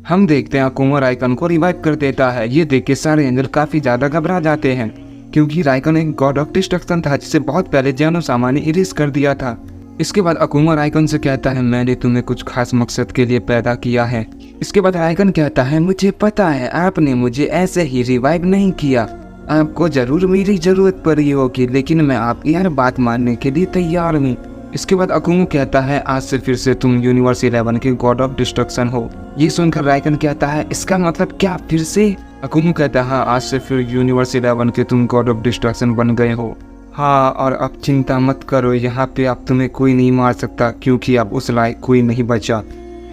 हम देखते हैं अकुमा राइकन को रिवाइव कर देता है। ये देख के सारे एंजल काफी ज्यादा घबरा जाते हैं क्योंकि राइकन एक गॉड ऑफ डिस्ट्रक्शन था जिसे बहुत पहले जानो सामा ने इरेज कर दिया था। इसके बाद अकुमा राइकन से कहता है मैंने तुम्हें कुछ खास मकसद के लिए पैदा किया है। इसके बाद राइकन कहता है मुझे पता है आपने मुझे ऐसे ही रिवाइव नहीं किया, आपको जरूर मेरी जरूरत पड़ी होगी, लेकिन मैं आपकी हर बात मानने के लिए तैयार हूँ। इसके बाद अकुमा कहता है आज से फिर से तुम यूनिवर्स 11 के गॉड ऑफ डिस्ट्रक्शन हो। ये सुनकर राइकन कहता है इसका मतलब क्या फिर से? अकुमा कहता है हाँ, आज से फिर यूनिवर्स 11 के तुम गॉड ऑफ डिस्ट्रक्शन बन गए हो। हाँ, और अब चिंता मत करो, यहाँ पे अब तुम्हें कोई नहीं मार सकता क्योंकि अब उस लायक कोई नहीं बचा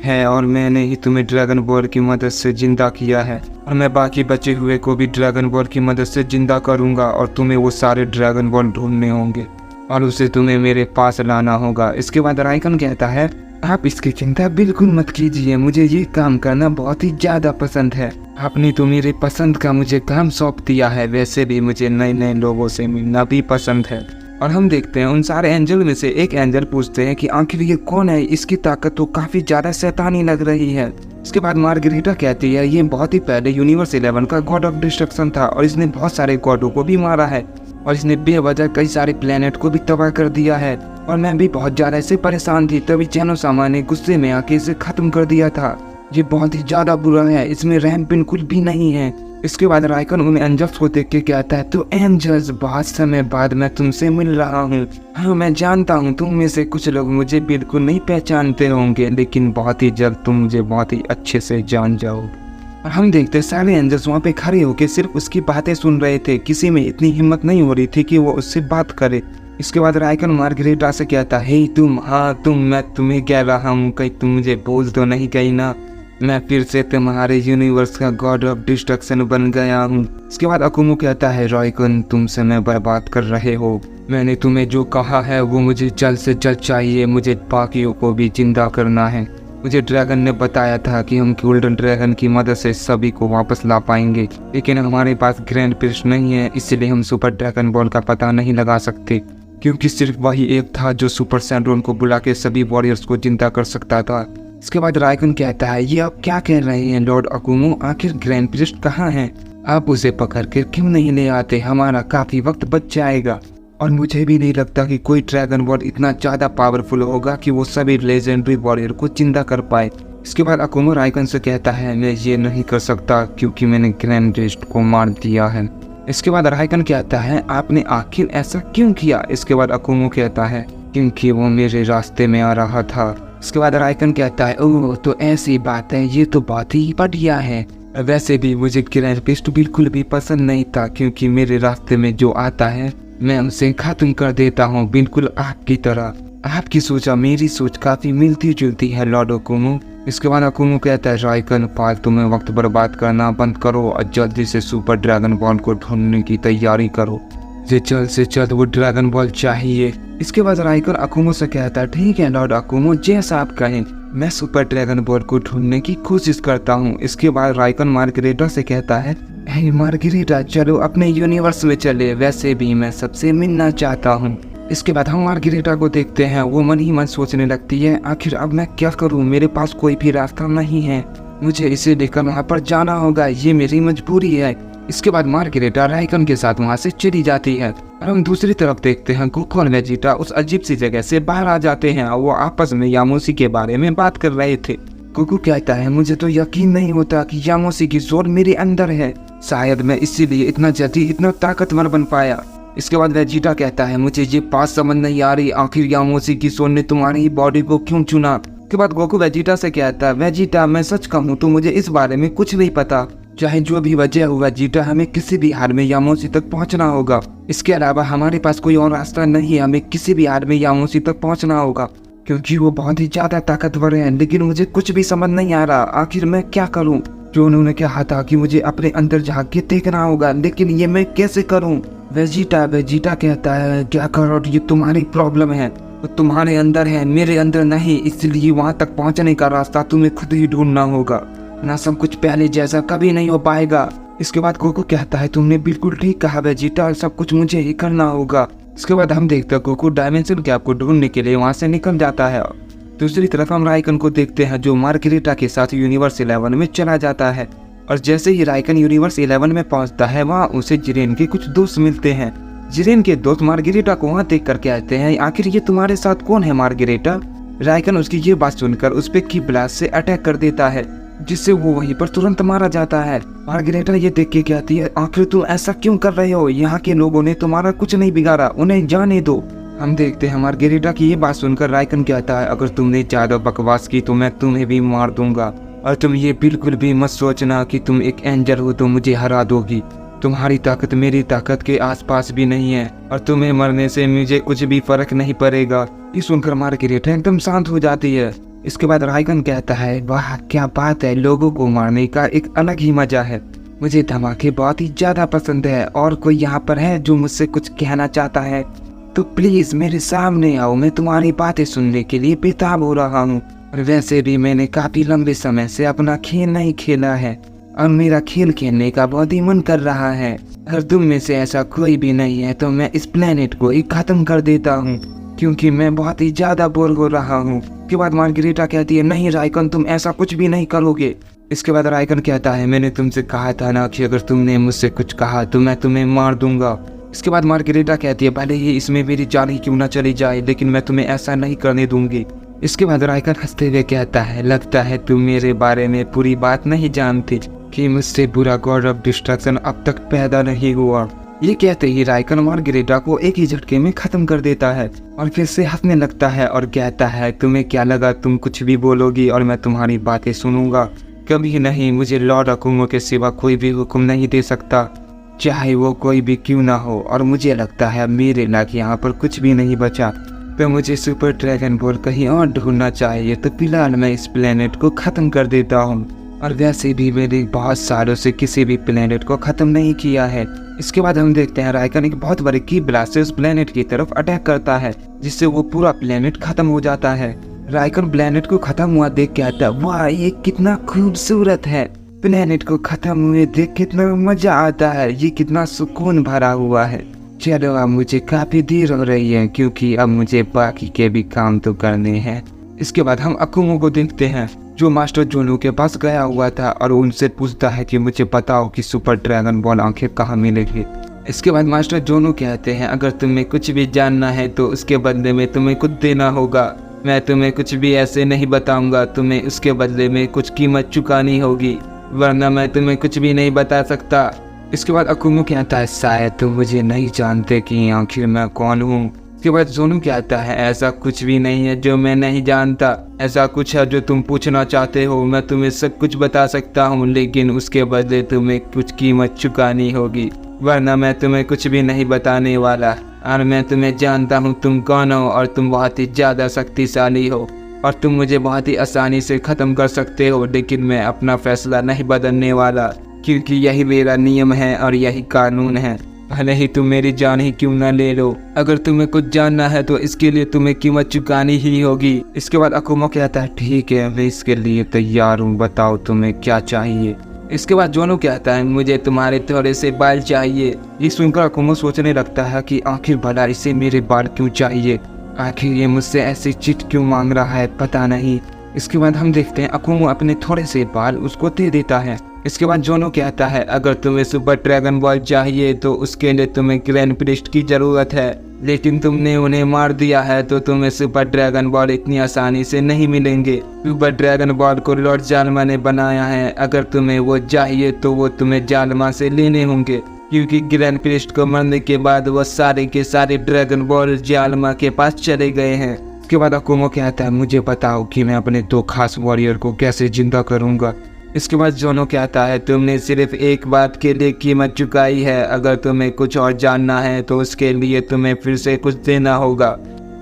है और मैंने ही तुम्हें ड्रैगन बॉल की मदद से जिंदा किया है और मैं बाकी बचे हुए को भी ड्रैगन बॉल की मदद से जिंदा करूँगा और तुम्हें वो सारे ड्रैगन बॉल ढूंढने होंगे और उसे तुम्हें मेरे पास लाना होगा। इसके बाद राइकन कहता है आप इसकी चिंता बिल्कुल मत कीजिए, मुझे ये काम करना बहुत ही ज़्यादा पसंद है। आपने तो मेरे पसंद का मुझे काम सौंप दिया है, वैसे भी मुझे नए नए लोगों से मिलना भी पसंद है। और हम देखते हैं उन सारे एंजल में से एक एंजल पूछते हैं कि आखिर ये कौन है, इसकी ताकत तो काफ़ी ज़्यादा शैतानी लग रही है। इसके बाद मार्गरेटा कहती है ये बहुत ही पहले यूनिवर्स 11 का गॉड ऑफ डिस्ट्रक्शन था और इसने बहुत सारे गॉडों को भी मारा है और इसने बेवजह कई सारे प्लेनेट को भी तबाह कर दिया है और मैं भी बहुत ज़्यादा इससे परेशान थी, तभी जानो सामा ने गुस्से में आके इसे ख़त्म कर दिया था। ये बहुत ही ज़्यादा बुरा है, इसमें रहम बिल्कुल भी नहीं है। इसके बाद राइकन उन एंजल्स को देख के कहता है तो एंजल्स बहुत समय बाद मैं तुमसे मिल रहा हूँ। हाँ, मैं जानता हूँ तुम में से कुछ लोग मुझे बिल्कुल नहीं पहचानते होंगे, लेकिन बहुत ही जल्द तुम मुझे बहुत ही अच्छे से जान जाओगे। और हम देखते सारे एंजल्स वहाँ पे खड़े होकर सिर्फ उसकी बातें सुन रहे थे, किसी में इतनी हिम्मत नहीं हो रही थी कि वो उससे बात करे। इसके बाद राइकन मार्गरेटा से कहता है तुम, हाँ तुम, मैं तुम्हें कह रहा हूँ कहीं तुम मुझे भूल तो नहीं गई ना, मैं फिर से तुम्हारे यूनिवर्स का गॉड ऑफ डिस्ट्रक्शन बन गया हूँ। इसके बाद अकुमा कहता है राइकन तुम समय बर्बाद कर रहे हो, मैंने तुम्हें जो कहा है वो मुझे जल्द से जल्द चाहिए, मुझे बाकियों को भी जिंदा करना है। मुझे ड्रैगन ने बताया था कि हम गोल्डन ड्रैगन की मदद से सभी को वापस ला पाएंगे, लेकिन हमारे पास ग्रैंड प्रिस्ट नहीं है, इसलिए हम सुपर ड्रैगन बॉल का पता नहीं लगा सकते क्योंकि सिर्फ वही एक था जो सुपर सैंड्रोन को बुला के सभी वॉरियर्स को जिंदा कर सकता था। इसके बाद राइकन कहता है ये आप क्या कह रहे हैं लॉर्ड अकुमा, आखिर ग्रैंड प्रिस्ट कहाँ है? आप उसे पकड़ कर क्यों नहीं ले आते, हमारा काफी वक्त बच जाएगा। और मुझे भी नहीं लगता कि कोई ड्रैगन बॉल इतना ज़्यादा पावरफुल होगा कि वो सभी लेजेंडरी वॉरियर को जिंदा कर पाए। इसके बाद अकुमा राइकन से कहता है मैं ये नहीं कर सकता क्योंकि मैंने ग्रैंड प्रिस्ट को मार दिया है। इसके बाद राइकन कहता है आपने आखिर ऐसा क्यों किया? इसके बाद अकुमा कहता है क्योंकि वो मेरे रास्ते में आ रहा था। इसके बाद राइकन कहता है ओह तो ऐसी बात है, ये तो बहुत ही बढ़िया है। वैसे भी मुझे ग्रैंड प्रिस्ट बिल्कुल भी पसंद नहीं था क्योंकि मेरे रास्ते में जो आता है मैं उसे खत्म कर देता हूँ, बिल्कुल आपकी तरह। आपकी सोच और मेरी सोच काफी मिलती जुलती है लॉर्ड अकुमा। इसके बाद अकुमा कहता है राइकन फालतू में वक्त बर्बाद करना बंद करो और जल्दी से सुपर ड्रैगन बॉल को ढूंढने की तैयारी करो, मुझे जल्द से जल्द वो ड्रैगन बॉल चाहिए। इसके बाद राइकन अकुमा से कहता है ठीक है लॉर्ड अकुमा, जैसा आप कहें, मैं सुपर ड्रैगन बॉल को ढूंढने की कोशिश करता हूँ। इसके बाद राइकन मार्गरेटा से कहता है हे मार्गरेटा चलो अपने यूनिवर्स में चले, वैसे भी मैं सबसे मिलना चाहता हूँ। इसके बाद हम मार्गरेटा को देखते हैं, वो मन ही मन सोचने लगती है आखिर अब मैं क्या करूँ, मेरे पास कोई भी रास्ता नहीं है, मुझे इसे लेकर वहाँ पर जाना होगा, ये मेरी मजबूरी है। इसके बाद मार्गरेटा राइकन के साथ वहाँ से चली जाती है और हम दूसरी तरफ देखते हैं गोकू और वेजिटा उस अजीब सी जगह से बाहर आ जाते हैं और वो आपस में यामोसी के बारे में बात कर रहे थे। गोकू कहता है मुझे तो यकीन नहीं होता कि यामोसी की जोर मेरे अंदर है, शायद मैं इसीलिए इतना जल्दी इतना ताकतवर बन पाया। इसके बाद वेजिटा कहता है मुझे ये बात समझ नहीं आ रही, आखिर यामोसी की जोर ने तुम्हारी बॉडी को क्यों चुना? के बाद गोकू वेजिटा से कहता है वेजिटा मैं सच कहूँ तो मुझे इस बारे में कुछ नहीं पता, चाहे जो भी वजह हो वेजिटा हमें किसी भी हाल में यामोसी तक पहुंचना होगा, इसके अलावा हमारे पास कोई और रास्ता नहीं है, हमें किसी भी हाल में यामोसी तक पहुंचना होगा क्योंकि वो बहुत ही ज्यादा ताकतवर है। लेकिन मुझे कुछ भी समझ नहीं आ रहा, आखिर मैं क्या करूं? जो उन्होंने कहा था कि मुझे अपने अंदर झांक के देखना होगा, लेकिन ये मैं कैसे करूं? वेजिटा कहता है क्या करो, ये तुम्हारी प्रॉब्लम है, तो तुम्हारे अंदर है मेरे अंदर नहीं, इसलिए वहां तक पहुंचने का रास्ता तुम्हें खुद ही ढूंढना होगा, ना सब कुछ पहले जैसा कभी नहीं हो पाएगा। इसके बाद गोकू कहता है तुमने बिल्कुल ठीक कहा वेजिटा, सब कुछ मुझे ही करना होगा। इसके बाद हम देखते हैं गोकू डायमेंशन कैप को ढूंढने के लिए वहां से निकल जाता है। दूसरी तरफ हम राइकन को देखते हैं जो मार्गरेटा के साथ यूनिवर्स 11 में चला जाता है। और जैसे ही राइकन यूनिवर्स 11 में पहुंचता है वहाँ उसे जिरेन के कुछ दोस्त मिलते हैं। जिरेन के दोस्त मार्गरेटा को वहाँ देख कर कहते हैं, आखिर ये तुम्हारे साथ कौन है मार्गरेटा। राइकन उसकी ये बात सुनकर उस पे की ब्लास्ट से अटैक कर देता है, जिससे वो वहीं पर तुरंत मारा जाता है। मार्गरेटा ये देख के कहती है, आखिर तुम ऐसा क्यों कर रहे हो, यहाँ के लोगों ने तुम्हारा कुछ नहीं बिगाड़ा, उन्हें जाने दो। हम देखते हैं मार्गरेटा की ये बात सुनकर राइकन कहता है, अगर तुमने ज्यादा बकवास की तो मैं तुम्हें भी मार दूंगा, और तुम ये बिल्कुल भी मत सोचना कि तुम एक एंजल हो तो मुझे हरा दोगी। तुम्हारी ताकत मेरी ताकत के आसपास भी नहीं है, और तुम्हें मरने से मुझे कुछ भी फर्क नहीं पड़ेगा। ये सुनकर मार्गरेटा एकदम शांत हो जाती है। इसके बाद राइकन कहता है, वाह क्या बात है, लोगों को मारने का एक अलग ही मजा है। मुझे धमाके बहुत ही ज्यादा पसंद है। और कोई यहाँ पर है जो मुझसे कुछ कहना चाहता है तो प्लीज मेरे सामने आओ, मैं तुम्हारी बातें सुनने के लिए बेताब हो रहा हूँ। और वैसे भी मैंने काफी लंबे समय से अपना खेल नहीं खेला है, और मेरा खेल खेलने का बहुत ही मन कर रहा है। अगर तुम में से ऐसा कोई भी नहीं है तो मैं इस प्लेनेट को ही खत्म कर देता हूँ, क्योंकि मैं बहुत ही ज्यादा बोर हो रहा हूँ। उसके बाद मार्गरेटा कहती है, नहीं राइकन तुम ऐसा कुछ भी नहीं करोगे। इसके बाद राइकन कहता है, मैंने तुमसे कहा था ना कि अगर तुमने मुझसे कुछ कहा तो मैं तुम्हें मार दूंगा। इसके बाद मार्गरेटा कहती है, भले ही इसमें मेरी जान ही क्यों ना चली जाए, लेकिन मैं तुम्हें ऐसा नहीं करने दूंगी। इसके बाद राइकन हंसते हुए कहता है, लगता है तुम मेरे बारे में पूरी बात नहीं जानती कि मुझसे बुरा गॉड ऑफ डिस्ट्रक्शन अब तक पैदा नहीं हुआ। ये कहते ही राइकन मार्गरेटा को एक ही झटके में खत्म कर देता है और फिर से हंसने लगता है और कहता है, तुम्हें क्या लगा तुम कुछ भी बोलोगी और मैं तुम्हारी बातें सुनूंगा? कभी नहीं, मुझे लॉर्ड अकुमो के सिवा कोई भी हुक्म नहीं दे सकता, चाहे वो कोई भी क्यों ना हो। और मुझे लगता है मेरे लायक यहाँ पर कुछ भी नहीं बचा, तो मुझे सुपर ड्रैगन बॉल कहीं और ढूंढना चाहिए। तो फिलहाल मैं इस प्लेनेट को खत्म कर देता हूँ, और वैसे भी मैंने बहुत सालों से किसी भी प्लेनेट को खत्म नहीं किया है। इसके बाद हम देखते हैं राइकन एक बहुत बड़े की ब्लास्ट से उस प्लेनेट की तरफ अटैक करता है, जिससे वो पूरा प्लेनेट खत्म हो जाता है। राइकन प्लेनेट को खत्म हुआ देख के आता है, वाह ये कितना खूबसूरत है, प्लेनेट को खत्म हुए देख कितना मजा आता है, ये कितना सुकून भरा हुआ है। चलो अब मुझे काफी देर हो रही है, क्योंकि अब मुझे बाकी के भी काम तो करने हैं। इसके बाद हम अकुमो को देखते हैं जो मास्टर जोनो के पास गया हुआ था और उनसे पूछता है कि मुझे बताओ कि सुपर ड्रैगन बॉल आखिर कहाँ मिलेगी। इसके बाद मास्टर जोनो कहते हैं, अगर तुम्हें कुछ भी जानना है तो उसके बदले में तुम्हें कुछ देना होगा। मैं तुम्हें कुछ भी ऐसे नहीं बताऊंगा, तुम्हें उसके बदले में कुछ कीमत चुकानी होगी, वरना मैं तुम्हें कुछ भी नहीं बता सकता। इसके बाद अकुमो कहता है, शायद तुम मुझे नहीं जानते कि आखिर मैं कौन हूँ। इसके बाद जोनो कहता है, ऐसा कुछ भी नहीं है जो मैं नहीं जानता, ऐसा कुछ है जो तुम पूछना चाहते हो, मैं तुम्हें सब कुछ बता सकता हूँ, लेकिन उसके बदले तुम्हें कुछ कीमत चुकानी होगी, वरना मैं तुम्हें कुछ भी नहीं बताने वाला। और मैं तुम्हें जानता हूँ तुम कौन हो, और तुम बहुत ही ज़्यादा शक्तिशाली हो, और तुम मुझे बहुत ही आसानी से ख़त्म कर सकते हो, लेकिन मैं अपना फैसला नहीं बदलने वाला, क्योंकि यही मेरा नियम है और यही कानून है, भले ही तुम मेरी जान ही क्यों ना ले लो। अगर तुम्हें कुछ जानना है तो इसके लिए तुम्हें कीमत चुकानी ही होगी। इसके बाद अकुमो कहता है, ठीक है मैं इसके लिए तैयार हूँ, बताओ तुम्हें क्या चाहिए। इसके बाद जोनो कहता है, मुझे तुम्हारे थोड़े से बाल चाहिए। ये सुनकर अकुमो सोचने लगता है कि आखिर भला इसे मेरे बाल क्यों चाहिए, आखिर ये मुझसे ऐसी चिट क्यों मांग रहा है, पता नहीं। इसके बाद हम देखते हैं अकुमो अपने थोड़े से बाल उसको दे देता है। इसके बाद जोनो कहता है, अगर तुम्हें सुपर ड्रैगन बॉल चाहिए तो उसके लिए तुम्हें ग्रैंड प्रिस्ट की जरूरत है, लेकिन तुमने उन्हें मार दिया है, तो तुम्हें सुपर ड्रैगन बॉल इतनी आसानी से नहीं मिलेंगे। सुपर ड्रैगन बॉल को लॉर्ड जालमा ने बनाया है, अगर तुम्हें वो चाहिए तो वो तुम्हें जालमा से लेने होंगे, क्योंकि ग्रैंड प्रिस्ट को मरने के बाद वो सारे के सारे ड्रैगन बॉल जालमा के पास चले गए हैं। इसके बाद अकुमो कहता है, मुझे बताओ कि मैं अपने 2 खास वॉरियर को कैसे जिंदा करूंगा। इसके बाद जोनो कहता है, तुमने सिर्फ एक बात के लिए कीमत चुकाई है, अगर तुम्हें कुछ और जानना है तो उसके लिए तुम्हें फिर से कुछ देना होगा।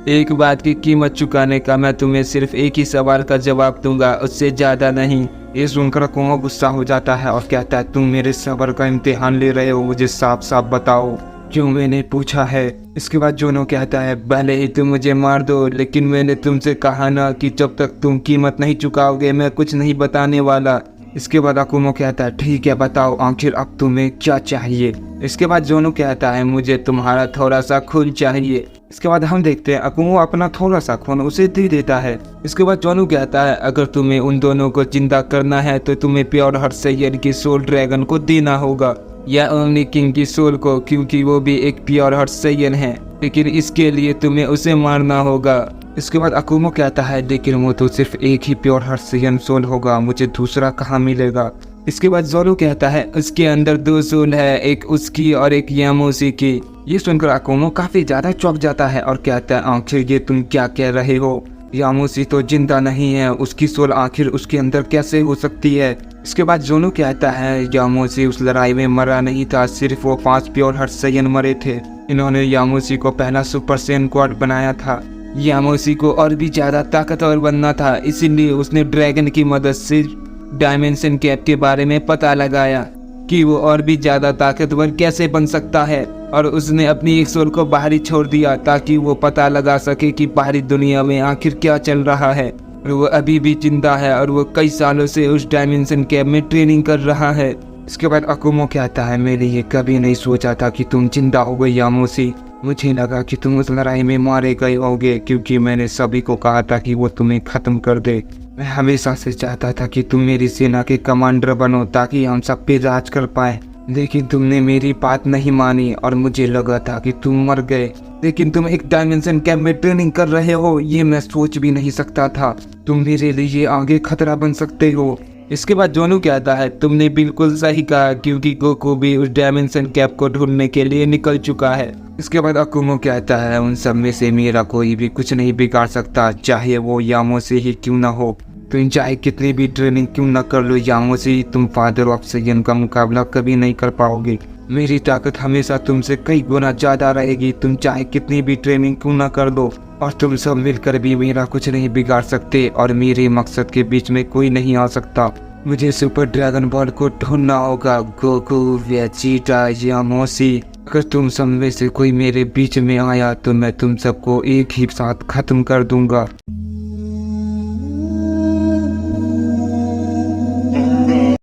एक बात की कीमत चुकाने का मैं तुम्हें सिर्फ एक ही सवाल का जवाब दूंगा, उससे ज़्यादा नहीं। ये सुनकर अकुमो गुस्सा हो जाता है और कहता है, तुम मेरे सब्र का इम्तिहान ले रहे हो, मुझे साफ साफ बताओ क्यों मैंने पूछा है। इसके बाद जोनो कहता है, भले ही तुम मुझे मार दो, लेकिन मैंने तुमसे कहा ना कि जब तक तुम कीमत नहीं चुकाओगे मैं कुछ नहीं बताने वाला। इसके बाद अकुमो कहता है, ठीक है बताओ आखिर अब तुम्हें क्या चाहिए। इसके बाद जोनो कहता है, मुझे तुम्हारा थोड़ा सा खून चाहिए। इसके बाद हम देखते हैं अकुमो अपना थोड़ा सा खून उसे दे देता है। इसके बाद जोनू कहता है अगर तुम्हें उन दोनों को जिंदा करना है तो तुम्हें प्योर हार्ट सैयन की सोल ड्रैगन को देना होगा या ओमनी किंग की सोल को, क्योंकि वो भी एक प्योर हार्ट सैयन है, लेकिन इसके लिए तुम्हें उसे मारना होगा। इसके बाद अकुमो कहता है लेकिन वो तो सिर्फ एक ही प्योर हार्ट सैयन सोल होगा, मुझे दूसरा कहाँ मिलेगा। इसके बाद जोरू कहता है उसके अंदर 2 सोल है, एक उसकी और एक यामोसी की। ये सुनकर अकुमो काफी ज्यादा चौंक जाता है और कहता है आखिर ये तुम क्या कह रहे हो, यामोसी तो जिंदा नहीं है, उसकी सोल आखिर उसके अंदर कैसे हो सकती है। इसके बाद जोनू कहता है यामोसी उस लड़ाई में मरा नहीं था, सिर्फ वो 5 प्योर हार्ट सैयन मरे थे। इन्होंने यामोसी को पहला सुपर सैयन गॉड बनाया था। यामोसी को और भी ज्यादा ताकतवर बनना था, इसीलिए उसने ड्रैगन की मदद से डायमेंशन कैप के बारे में पता लगाया कि वो और भी ज्यादा ताकतवर कैसे बन सकता है, और उसने अपनी एक सोल को बाहर ही छोड़ दिया ताकि वो पता लगा सके कि बाहरी दुनिया में आखिर क्या चल रहा है। और वो अभी भी जिंदा है और वो कई सालों से उस डायमेंशन कैप में ट्रेनिंग कर रहा है। इसके बाद अकुमो कहता है मैंने ये कभी नहीं सोचा था कि तुम जिंदा हो गई यामोसी, मुझे लगा कि तुम उस लड़ाई में मारे गए होगे, क्योंकि मैंने सभी को कहा था कि वो तुम्हें खत्म कर दे। मैं हमेशा से चाहता था कि तुम मेरी सेना के कमांडर बनो ताकि हम सब पे राज कर पाए, लेकिन तुमने मेरी बात नहीं मानी और मुझे लगा था कि तुम मर गए, लेकिन तुम एक डायमेंशन कैंप में ट्रेनिंग कर रहे हो ये मैं सोच भी नहीं सकता था। तुम मेरे लिए आगे खतरा बन सकते हो। इसके बाद जोनू कहता है तुमने बिल्कुल सही कहा, क्योंकि गोकू भी उस डायमेंशन कैप को ढूंढने के लिए निकल चुका है। इसके बाद अकुमो कहता है उन सब में से मेरा कोई भी कुछ नहीं बिगाड़ सकता, चाहे वो यामोसी ही क्यों ना हो। तुम चाहे कितनी भी ट्रेनिंग क्यों ना कर लो यामोसी, तुम फादर ऑफ सैयन का मुकाबला कभी नहीं कर पाओगे। मेरी ताकत हमेशा तुमसे कई गुना ज्यादा रहेगी, तुम चाहे कितनी भी ट्रेनिंग क्यों ना कर दो, और तुम सब मिलकर भी मेरा कुछ नहीं बिगाड़ सकते, और मेरे मकसद के बीच में कोई नहीं आ सकता। मुझे सुपर ड्रैगन बॉल को ढूंढना होगा, गोकू, वेजिटा, यामोसी। अगर तुम सब में से कोई मेरे बीच में आया तो मैं तुम सबको एक ही साथ खत्म कर दूंगा।